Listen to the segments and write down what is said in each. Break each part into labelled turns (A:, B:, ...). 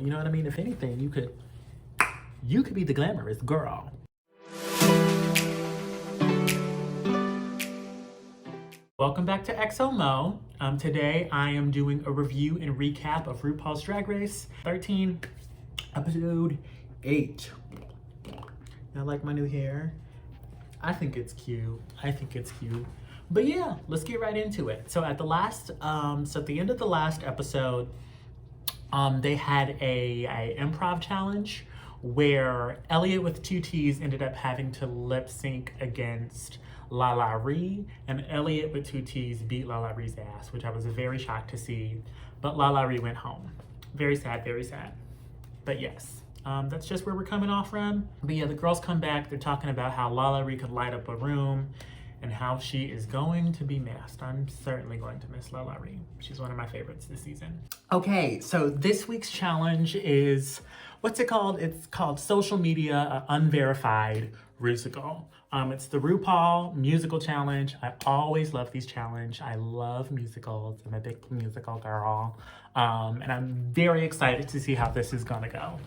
A: You know what I mean? If anything, you could be the glamorous girl. Welcome back to XOMO. Today I am doing a review and recap of RuPaul's Drag Race 13, episode 8. I like my new hair. I think it's cute. But yeah, let's get right into it. So at the end of the last episode, they had a improv challenge where Elliot with 2 T's ended up having to lip sync against La Ree, and Elliot with 2 T's beat La Ree's ass, which I was very shocked to see. But La Ree went home. Very sad, very sad. But yes, that's just where we're coming off from. But yeah, the girls come back. They're talking about how La Ree could light up a room and how she is going to be missed. I'm certainly going to miss La Ree. She's one of my favorites this season. Okay, so this week's challenge is, what's it called? It's called Social Media Unverified Rusical. It's the RuPaul Musical Challenge. I always love these challenges. I love musicals. I'm a big musical girl. And I'm very excited to see how this is gonna go.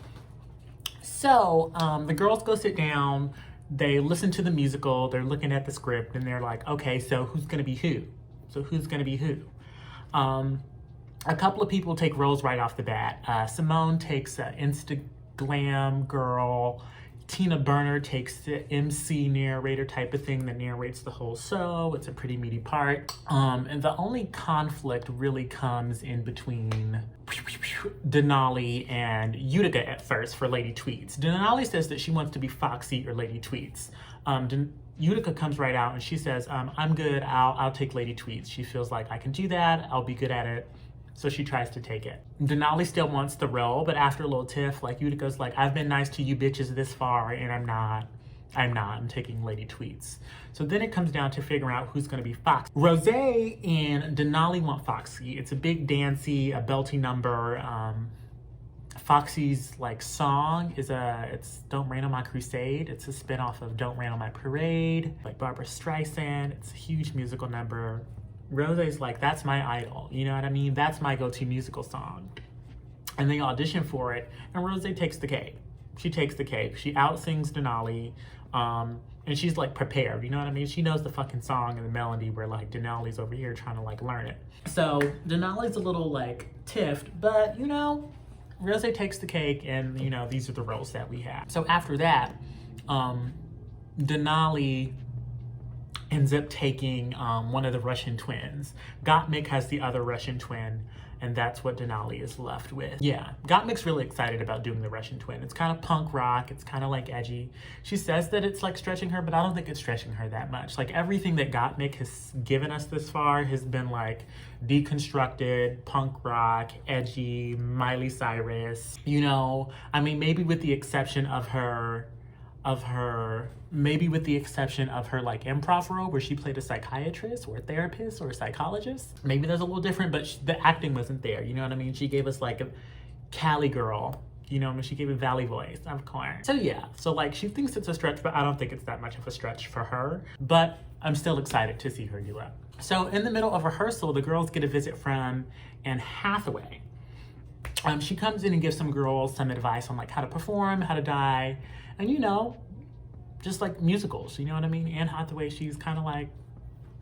A: So the girls go sit down, they listen to the musical, they're looking at the script, and they're like, okay, so who's gonna be who? A couple of people take roles right off the bat. Simone takes an Instagram girl. Tina Berner takes the MC narrator type of thing that narrates the whole show. It's a pretty meaty part. And the only conflict really comes in between Denali and Utica at first for Lady Tweets. Denali says that she wants to be Foxy or Lady Tweets. Utica comes right out and she says, I'm good, I'll take Lady Tweets. She feels like I can do that, I'll be good at it. So she tries to take it. Denali still wants the role, but after a little tiff, like Utica's like, I've been nice to you bitches this far and I'm taking Lady Tweets. So then it comes down to figuring out who's gonna be Fox. Rosé and Denali want Foxy. It's a big dancey, a belty number. Foxy's like song is it's Don't Rain on My Crusade. It's a spinoff of Don't Rain on My Parade, like Barbara Streisand. It's a huge musical number. Rosé's like, that's my idol, you know what I mean? That's my go-to musical song. And they audition for it, and Rosé takes the cake. She takes the cake. She out-sings Denali, and she's like prepared, you know what I mean? She knows the fucking song and the melody where like Denali's over here trying to like learn it. So Denali's a little like tiffed, but you know, Rosé takes the cake, and you know, these are the roles that we have. So after that, Denali ends up taking one of the Russian twins. Gottmik has the other Russian twin, and that's what Denali is left with. Yeah, Gottmik's really excited about doing the Russian twin. It's kind of punk rock, it's kind of like edgy. She says that it's like stretching her, but I don't think it's stretching her that much. Like everything that Gottmik has given us this far has been like deconstructed, punk rock, edgy, Miley Cyrus. You know, I mean, maybe with the exception of her like improv role where she played a psychiatrist or a therapist or a psychologist. Maybe that's a little different, but the acting wasn't there, you know what I mean? She gave us like a Cali girl, you know, she gave a Valley voice, of course. So yeah, so like she thinks it's a stretch, but I don't think it's that much of a stretch for her, but I'm still excited to see her do it. So in the middle of rehearsal, the girls get a visit from Anne Hathaway. She comes in and gives some girls some advice on like how to perform, how to die, and you know, just like musicals, you know what I mean? Anne Hathaway, she's kind of like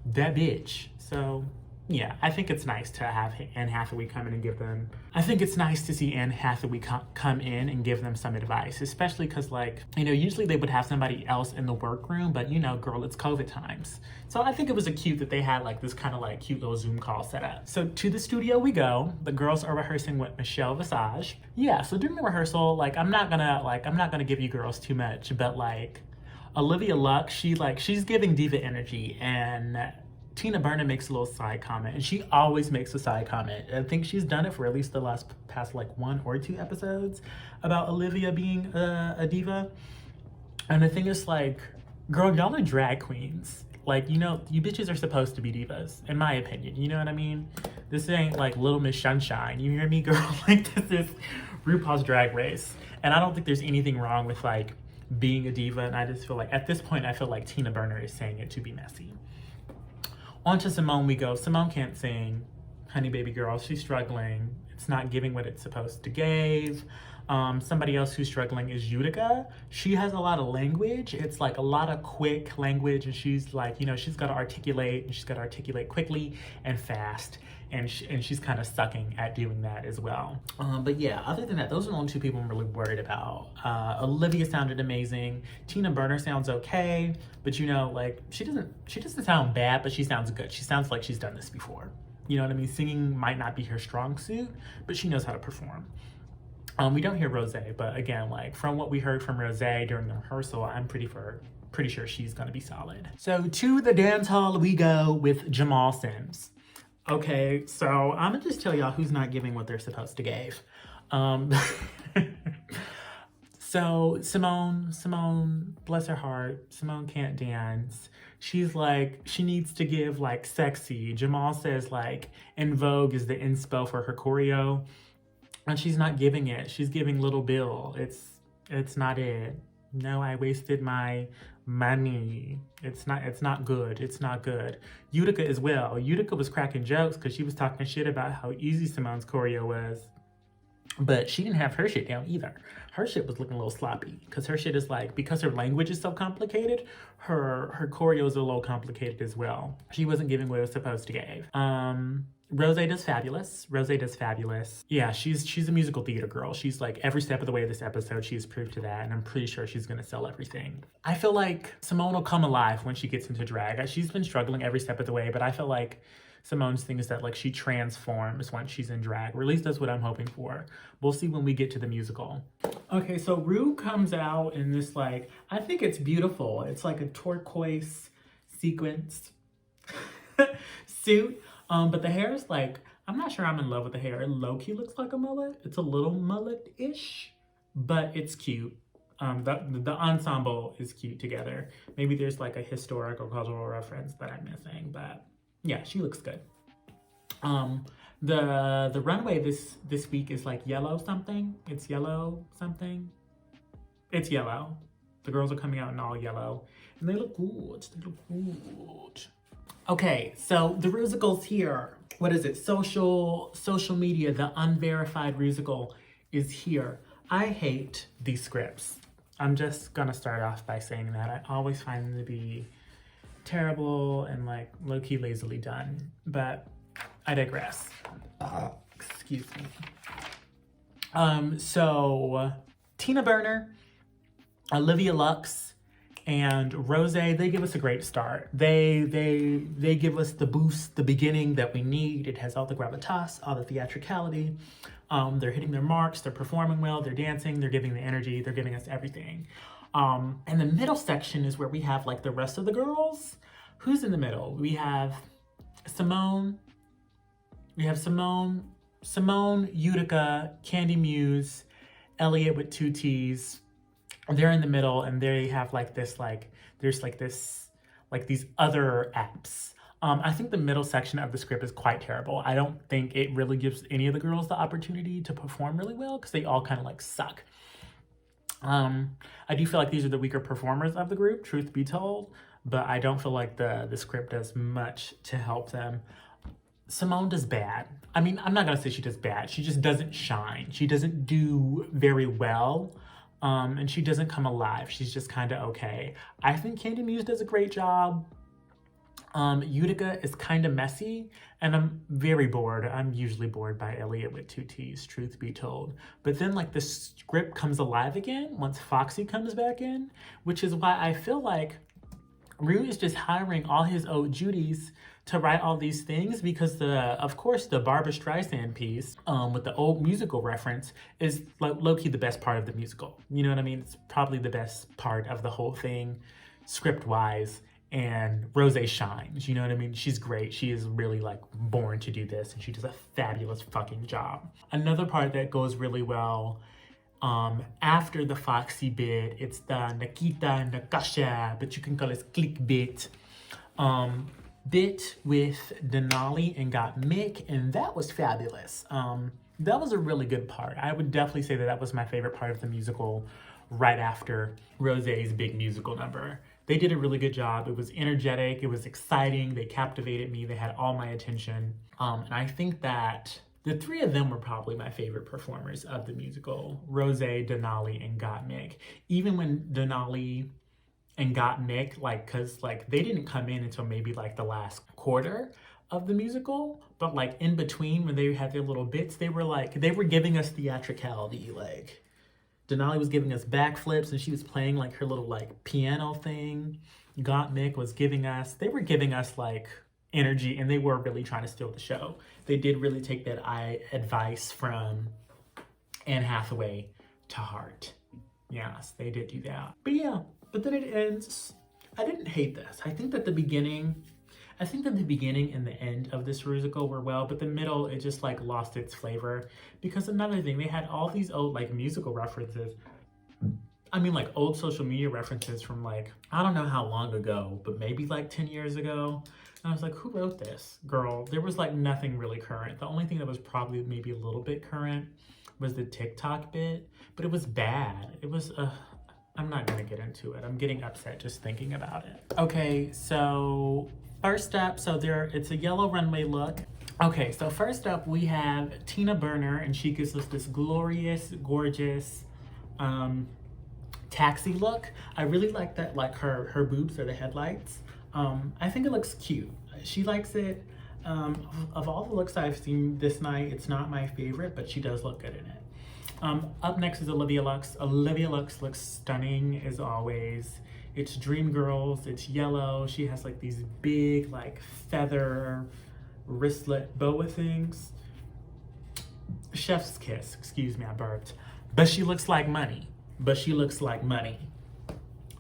A: that bitch. So yeah, I think it's nice to have Anne Hathaway come in and give them, I think it's nice to see Anne Hathaway come in and give them some advice, especially because like, you know, usually they would have somebody else in the workroom, but you know, girl, it's COVID times. So I think it was cute that they had like this kind of like cute little Zoom call set up. So to the studio we go. The girls are rehearsing with Michelle Visage. Yeah, so during the rehearsal, like I'm not gonna give you girls too much, but like Olivia Lux, she's giving diva energy, and Tina Berner makes a little side comment, and she always makes a side comment. I think she's done it for at least the past like 1 or 2 episodes about Olivia being a diva. And the thing is like, girl, y'all are drag queens. Like, you know, you bitches are supposed to be divas, in my opinion. You know what I mean? This ain't like Little Miss Sunshine. You hear me, girl? Like, this is RuPaul's Drag Race. And I don't think there's anything wrong with like being a diva. And I just feel like at this point, I feel like Tina Berner is saying it to be messy. On to Simone we go. Simone can't sing. Honey baby girl, she's struggling. It's not giving what it's supposed to give. Somebody else who's struggling is Utica. She has a lot of language. It's like a lot of quick language, and she's like, you know, she's got to articulate, and she's got to articulate quickly and fast, and she's kind of sucking at doing that as well. But yeah, other than that, those are the only two people I'm really worried about. Olivia sounded amazing. Tina Berner sounds okay, but you know, like she doesn't sound bad, but she sounds good. She sounds like she's done this before. You know what I mean? Singing might not be her strong suit, but she knows how to perform. We don't hear Rose, but again, like from what we heard from Rose during the rehearsal, I'm pretty sure she's gonna be solid. So to the dance hall we go with Jamal Sims. Okay, so I'm gonna just tell y'all who's not giving what they're supposed to give. So Simone, bless her heart, Simone can't dance. She's like, she needs to give like sexy. Jamal says like In Vogue is the inspo for her choreo. And she's not giving it. She's giving Little Bill. It's not it. No, I wasted my money. It's not good. It's not good. Utica as well. Utica was cracking jokes because she was talking shit about how easy Simone's choreo was. But she didn't have her shit down either. Her shit was looking a little sloppy because her shit is like, because her language is so complicated, her choreo is a little complicated as well. She wasn't giving what it was supposed to give. Rose does fabulous. Rose does fabulous. Yeah, she's a musical theater girl. She's like every step of the way of this episode, she's proved to that, and I'm pretty sure she's gonna sell everything. I feel like Simone will come alive when she gets into drag. She's been struggling every step of the way, but I feel like Simone's thing is that like she transforms once she's in drag, or at least that's what I'm hoping for. We'll see when we get to the musical. Okay, so Ru comes out in this like, I think it's beautiful. It's like a turquoise sequence suit. But the hair is like, I'm not sure I'm in love with the hair. It low-key looks like a mullet. It's a little mullet-ish, but it's cute. The ensemble is cute together. Maybe there's like a historic or cultural reference that I'm missing, but yeah, she looks good. The runway this week is like yellow something. It's yellow something. It's yellow. The girls are coming out in all yellow, and they look good. They look good. Okay, so the musical's here. What is it? Social media, the unverified musical is here. I hate these scripts. I'm just gonna start off by saying that. I always find them to be terrible and like low-key lazily done, but I digress. Excuse me. So Tina Berner, Olivia Lux, and Rose, they give us a great start. They give us the boost, the beginning that we need. It has all the gravitas, all the theatricality. They're hitting their marks, they're performing well, they're dancing, they're giving the energy, they're giving us everything. And the middle section is where we have like the rest of the girls. Who's in the middle? We have Simone, Utica, Candy Muse, Elliot with 2 T's. They're in the middle, and they have like this, like, there's like this, like these other apps. I think the middle section of the script is quite terrible. I don't think it really gives any of the girls the opportunity to perform really well because they all kind of like suck. I do feel like these are the weaker performers of the group, truth be told, but I don't feel like the script does much to help them. Simone does bad. I mean, I'm not gonna say she does bad. She just doesn't shine. She doesn't do very well. And she doesn't come alive. She's just kind of okay. I think Candy Muse does a great job. Utica is kind of messy, and I'm very bored. I'm usually bored by Elliot with 2 T's, truth be told. But then like the script comes alive again once Foxy comes back in, which is why I feel like Ru is just hiring all his old Judies to write all these things, because of course the Barbra Streisand piece with the old musical reference is like low-key the best part of the musical. You know what I mean? It's probably the best part of the whole thing, script-wise. And Rose shines, you know what I mean? She's great. She is really like born to do this, and she does a fabulous fucking job. Another part that goes really well after the Foxy bit, it's the Nikita Nakasha, but you can call it clickbait bit with Denali and Got Mick, and that was fabulous. That was a really good part. I would definitely say that that was my favorite part of the musical, right after Rose's big musical number. They did a really good job. It was energetic, it was exciting, they captivated me, they had all my attention. And I think that The three of them were probably my favorite performers of the musical. Rose, Denali, and Gottmik. Even when Denali and Gottmik, like, cause like they didn't come in until maybe like the last quarter of the musical, but like in between when they had their little bits, they were giving us theatricality. Like Denali was giving us backflips and she was playing like her little like piano thing. Gottmik they were giving us like energy, and they were really trying to steal the show. They did really take that advice from Anne Hathaway to heart. Yes, they did do that. But yeah, but then it ends. I didn't hate this. I think that the beginning and the end of this musical were well, but the middle, it just like lost its flavor. Because another thing, they had all these old like musical references. I mean, like old social media references from like, I don't know how long ago, but maybe like 10 years ago. And I was like, who wrote this? Girl, there was like nothing really current. The only thing that was probably maybe a little bit current was the TikTok bit, but it was bad. It was, I'm not gonna get into it. I'm getting upset just thinking about it. Okay, so first up, it's a yellow runway look. Okay, so first up we have Tina Berner, and she gives us this glorious, gorgeous, taxi look. I really like that, like her boobs are the headlights. I think it looks cute. She likes it. Of all the looks I've seen this night, it's not my favorite, but she does look good in it. Up next is Olivia Lux. Olivia Lux looks stunning as always. It's Dreamgirls, it's yellow. She has like these big like feather wristlet boa things. Chef's kiss, excuse me, I burped. But she looks like money.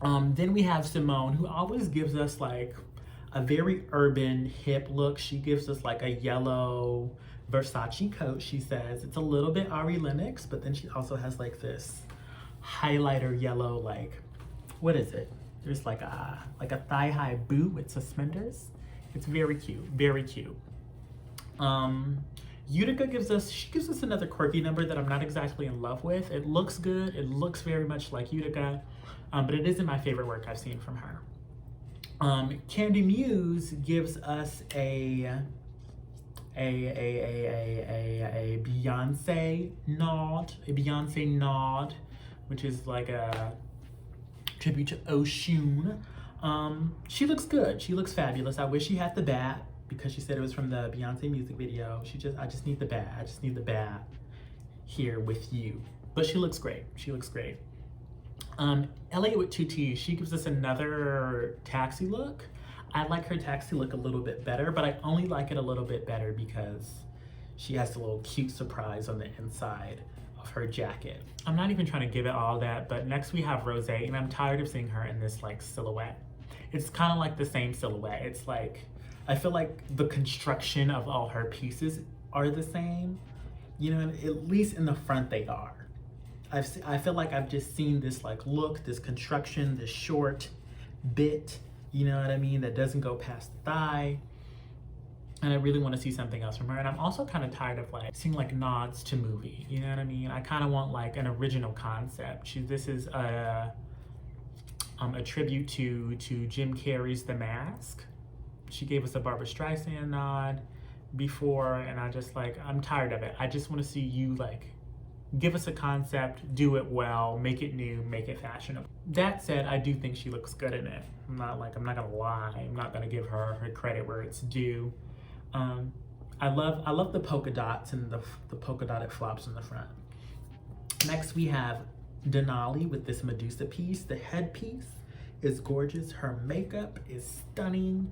A: Then we have Simone, who always gives us like a very urban, hip look. She gives us like a yellow Versace coat, she says. It's a little bit Ari Lennox, but then she also has like this highlighter yellow, like, what is it? There's like a thigh-high boot with suspenders. It's very cute, very cute. Utica gives us another quirky number that I'm not exactly in love with. It looks good. It looks very much like Utica, but it isn't my favorite work I've seen from her. Candy Muse gives us a Beyonce nod, which is like a tribute to Oshun. She looks good. She looks fabulous. I wish she had the bat, because she said it was from the Beyonce music video. I just need the bat. I just need the bat here with you. But she looks great. She looks great. Elliot with 2 T's, she gives us another taxi look. I like her taxi look a little bit better, but I only like it a little bit better because she has a little cute surprise on the inside of her jacket. I'm not even trying to give it all that, but next we have Rose, and I'm tired of seeing her in this like silhouette. It's kind of like the same silhouette. It's like, I feel like the construction of all her pieces are the same. You know, at least in the front they are. I feel like I've just seen this like look, this construction, this short bit, you know what I mean, that doesn't go past the thigh. And I really want to see something else from her. And I'm also kind of tired of like seeing like nods to movie, you know what I mean? I kind of want like an original concept. This is a tribute to Jim Carrey's The Mask. She gave us a Barbra Streisand nod before, and I'm tired of it. I just want to see you like give us a concept, do it well, make it new, make it fashionable. That said, I do think she looks good in it. I'm not gonna lie. I'm not gonna give her credit where it's due. I love the polka dots and the polka dotted flops in the front. Next we have Denali with this Medusa piece. The headpiece is gorgeous. Her makeup is stunning.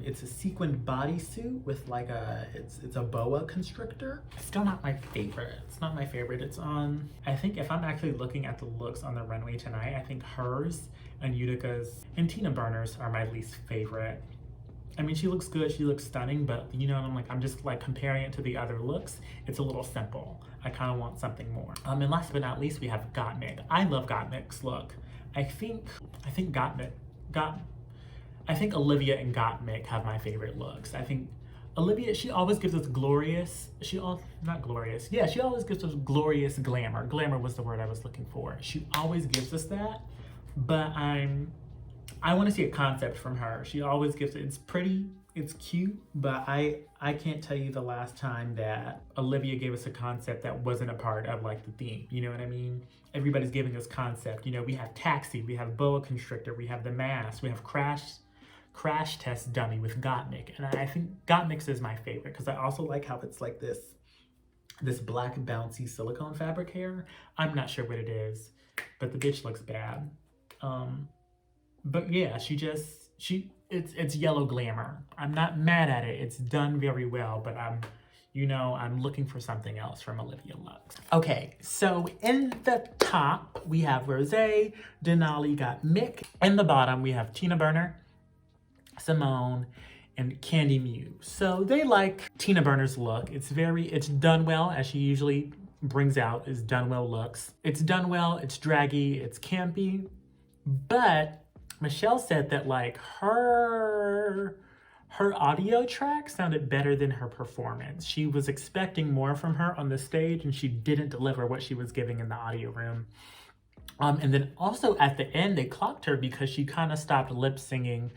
A: It's a sequined bodysuit with like it's a boa constrictor. It's still not my favorite. It's not my favorite. It's on, I think if I'm actually looking at the looks on the runway tonight, I think hers and Utica's and Tina Burner's are my least favorite. I mean, she looks good, she looks stunning, but you know, I'm just like comparing it to the other looks, it's a little simple. I kind of want something more. And last but not least, we have Gottmik. I love Gottmik's look. I think Olivia and Gottmik have my favorite looks. I think Olivia, she always gives us glorious, she always gives us glorious glamour. Glamour was the word I was looking for. She always gives us that, but I want to see a concept from her. She always gives it, it's pretty, It's cute, but I can't tell you the last time that Olivia gave us a concept that wasn't a part of like the theme. You know what I mean? Everybody's giving us concept. You know, we have Taxi, we have Boa Constrictor, we have The Mask, we have Crash Test Dummy with Gottmik. And I think Gottmik is my favorite because I also like how it's like this black bouncy silicone fabric hair. I'm not sure what it is, but the bitch looks bad. But yeah, it's yellow glamour. I'm not mad at it. It's done very well, but I'm looking for something else from Olivia Lux. Okay, so in the top, we have Rosé, Denali, Gottmik. In the bottom, we have Tina Berner, Simone, and Candy Muse. So they like Tina Burner's look. It's done well, as she usually brings out, is done well looks. It's done well, it's draggy, it's campy, but Michelle said that like her audio track sounded better than her performance. She was expecting more from her on the stage and she didn't deliver what she was giving in the audio room. And then also at the end, they clocked her because she kind of stopped lip syncing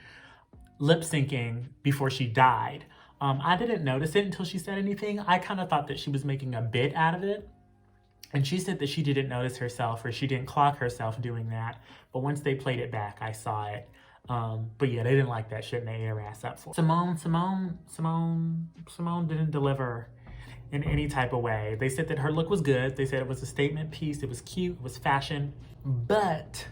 A: before she died. I didn't notice it until she said anything. I kind of thought that she was making a bit out of it. And she said that she didn't notice herself or she didn't clock herself doing that. But once they played it back, I saw it. But yeah, they didn't like that shit and they ate her ass up for it. Simone didn't deliver in any type of way. They said that her look was good. They said it was a statement piece. It was cute. It was fashion. But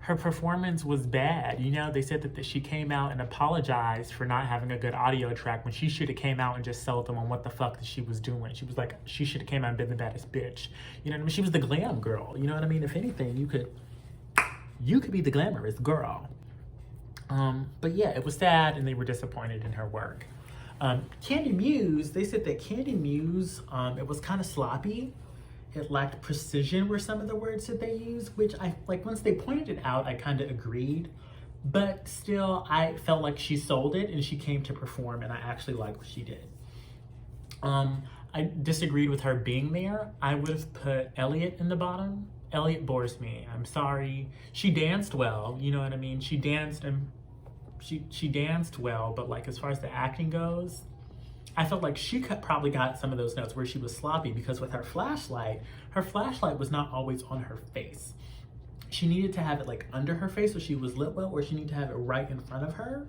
A: her performance was bad. You know, they said that she came out and apologized for not having a good audio track when she should have came out and just sold them on what the fuck that she was doing. She was like, she should have came out and been the baddest bitch. You know what I mean? She was the glam girl. You know what I mean? If anything, you could be the glamorous girl. But yeah, it was sad and they were disappointed in her work. Candy Muse, they said that Candy Muse, it was kind of sloppy. It lacked precision were some of the words that they used, which I like once they pointed it out, I kind of agreed. But still, I felt like she sold it and she came to perform and I actually liked what she did. I disagreed with her being there. I would have put Elliot in the bottom. Elliot bores me. I'm sorry. She danced well, you know what I mean? She danced and she danced well, but like as far as the acting goes, I felt like she probably got some of those notes where she was sloppy because with her flashlight was not always on her face. She needed to have it like under her face so she was lit well, or she needed to have it right in front of her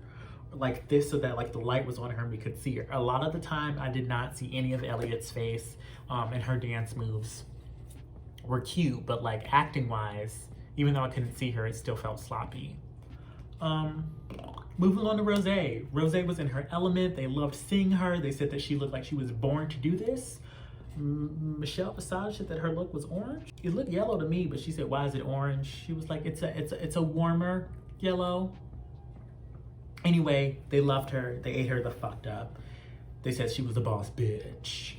A: like this so that like the light was on her and we could see her. A lot of the time I did not see any of Elliot's face, and her dance moves were cute, but like acting wise, even though I couldn't see her, it still felt sloppy. Moving on to Rosé. Rosé was in her element. They loved seeing her. They said that she looked like she was born to do this. Michelle Visage said that her look was orange. It looked yellow to me, but she said, "Why is it orange?" She was like, "It's a warmer yellow." Anyway, they loved her. They ate her the fucked up. They said she was a boss bitch.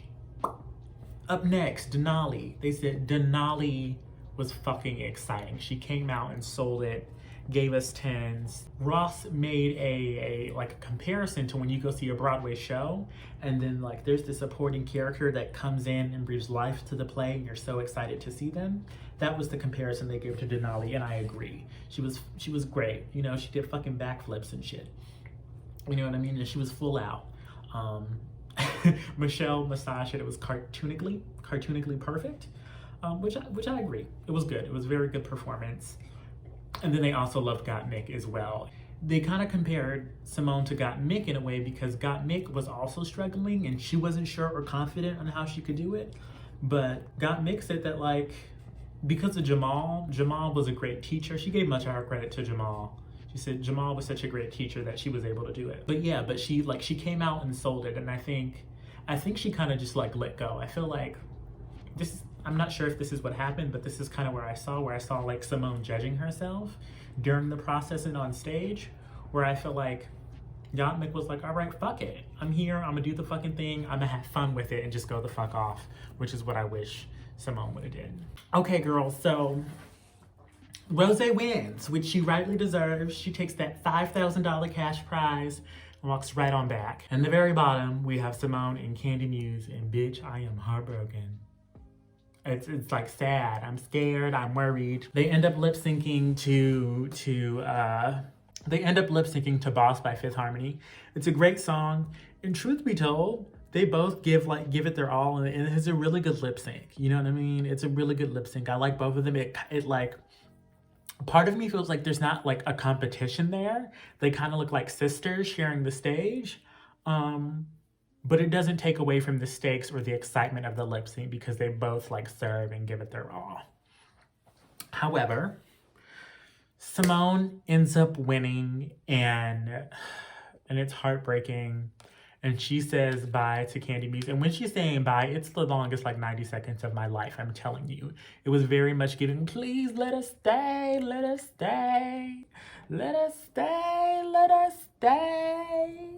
A: Up next, Denali. They said Denali was fucking exciting. She came out and sold it. Gave us 10s. Ross made a comparison to when you go see a Broadway show and then like there's the supporting character that comes in and breathes life to the play and you're so excited to see them. That was the comparison they gave to Denali and I agree. She was great. You know, she did fucking backflips and shit. You know what I mean? And she was full out. Michelle Visage said it was cartoonically perfect, which I agree. It was good. It was a very good performance. And then they also loved Gottmik as well. They kind of compared Simone to Gottmik in a way because Gottmik was also struggling and she wasn't sure or confident on how she could do it. But Gottmik said that like, because of Jamal was a great teacher. She gave much of her credit to Jamal. She said Jamal was such a great teacher that she was able to do it. But yeah, but she came out and sold it. And I think she kind of just like let go. I feel like I'm not sure if this is what happened, but this is kind of where I saw like Simone judging herself during the process and on stage, where I feel like Gottmik was like, all right, fuck it. I'm here, I'm gonna do the fucking thing, I'm gonna have fun with it and just go the fuck off, which is what I wish Simone would have did. Okay, girls, so Rosé wins, which she rightly deserves. She takes that $5,000 cash prize and walks right on back. And the very bottom, we have Simone and Candy Muse, and bitch, I am heartbroken. It's like sad. I'm scared. I'm worried. They end up lip syncing to They end up lip syncing to Boss by Fifth Harmony. It's a great song. And truth be told, they both give it their all, and it's a really good lip sync. You know what I mean? It's a really good lip sync. I like both of them. It like, part of me feels like there's not like a competition there. They kind of look like sisters sharing the stage. But it doesn't take away from the stakes or the excitement of the lip sync because they both like serve and give it their all. However, Simone ends up winning, and it's heartbreaking. And she says bye to Candy Muse. And when she's saying bye, it's the longest like 90 seconds of my life, I'm telling you. It was very much giving, please let us stay, let us stay, let us stay, let us stay.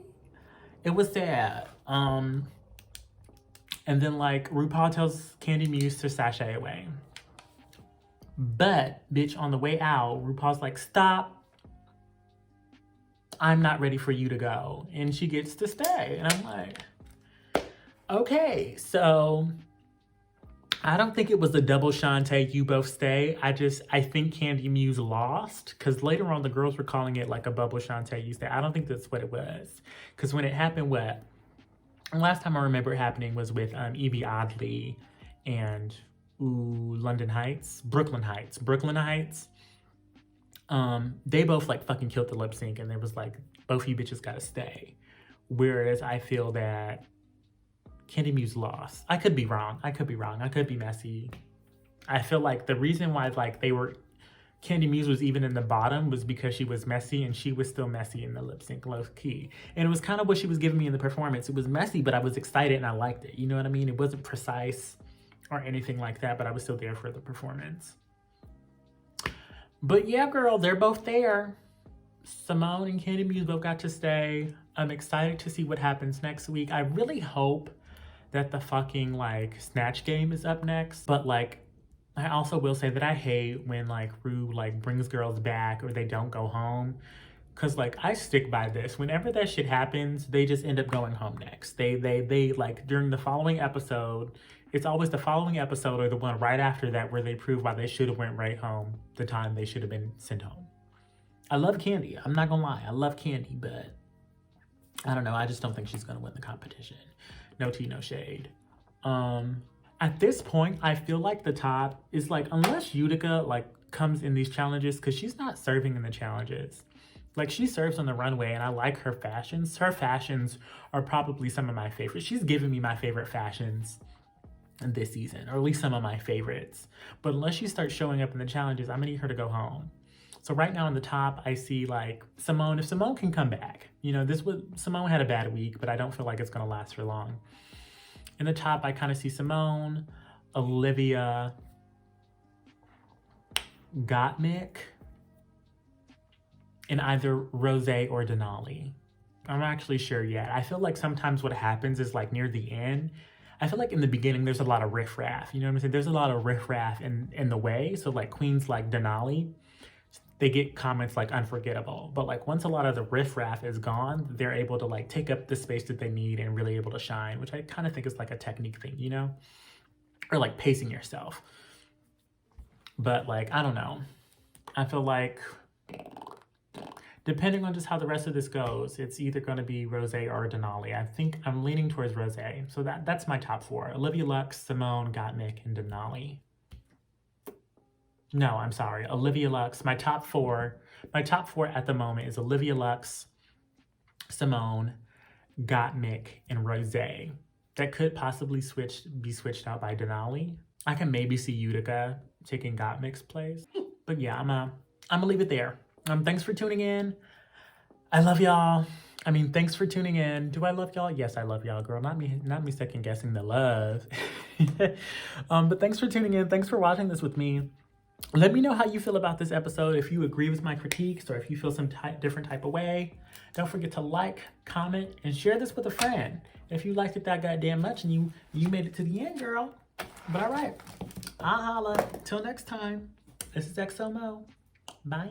A: It was sad. And then like RuPaul tells Candy Muse to sashay away. But, bitch, on the way out, RuPaul's like, stop. I'm not ready for you to go. And she gets to stay. And I'm like, okay. So, I don't think it was a double Shantae, you both stay. I think Candy Muse lost. Because later on, the girls were calling it like a bubble Shantae, you stay. I don't think that's what it was. Because when it happened, last time I remember it happening was with Evie Oddly and... Brooklyn Heights. They both like fucking killed the lip sync, and there was like, both you bitches gotta stay. Whereas I feel that Candy Muse lost. I could be wrong. I could be messy. I feel like the reason why like Candy Muse was even in the bottom was because she was messy, and she was still messy in the lip sync, low key. And it was kind of what she was giving me in the performance. It was messy, but I was excited and I liked it. You know what I mean? It wasn't precise or anything like that, but I was still there for the performance. But yeah, girl, they're both there. Simone and Candy Muse both got to stay. I'm excited to see what happens next week. I really hope that the fucking like Snatch Game is up next. But like, I also will say that I hate when like Ru like brings girls back or they don't go home. Cause like I stick by this. Whenever that shit happens, they just end up going home next. They like during the following episode, it's always the following episode or the one right after that where they prove why they should have went right home the time they should have been sent home. I love Candy. I'm not gonna lie. I love Candy, but I don't know. I just don't think she's gonna win the competition. No tea, no shade. At this point, I feel like the top is like, unless Utica like comes in these challenges, because she's not serving in the challenges. Like, she serves on the runway, and I like her fashions. Her fashions are probably some of my favorites. She's given me my favorite fashions in this season, or at least some of my favorites. But unless she starts showing up in the challenges, I'm gonna need her to go home. So right now on the top, I see like Simone. If Simone can come back, you know, Simone had a bad week, but I don't feel like it's gonna last for long. In the top, I kind of see Simone, Olivia, Gottmik, and either Rose or Denali. I'm not actually sure yet. I feel like sometimes what happens is like near the end, I feel like in the beginning, there's a lot of riffraff. You know what I'm saying? There's a lot of riffraff in the way. So like queens like Denali, they get comments like unforgettable. But like once a lot of the riffraff is gone, they're able to like take up the space that they need and really able to shine, which I kind of think is like a technique thing, you know? Or like pacing yourself. But like, I don't know. I feel like depending on just how the rest of this goes, it's either going to be Rose or Denali. I think I'm leaning towards Rose. So that's my top four. Olivia Lux, Simone, Gottmik, and Denali. No, I'm sorry. Olivia Lux. My top four at the moment is Olivia Lux, Simone, Gottmik, and Rose. That could possibly be switched out by Denali. I can maybe see Utica taking Gottmik's place. But yeah, I'm gonna leave it there. Thanks for tuning in. I love y'all. I mean, thanks for tuning in. Do I love y'all? Yes, I love y'all, girl. Not me second guessing the love. But thanks for tuning in. Thanks for watching this with me. Let me know how you feel about this episode. If you agree with my critiques or if you feel some different type of way. Don't forget to like, comment, and share this with a friend. If you liked it that goddamn much and you made it to the end, girl. But all right, I'll holla. Till next time. This is XO Meaux. Bye.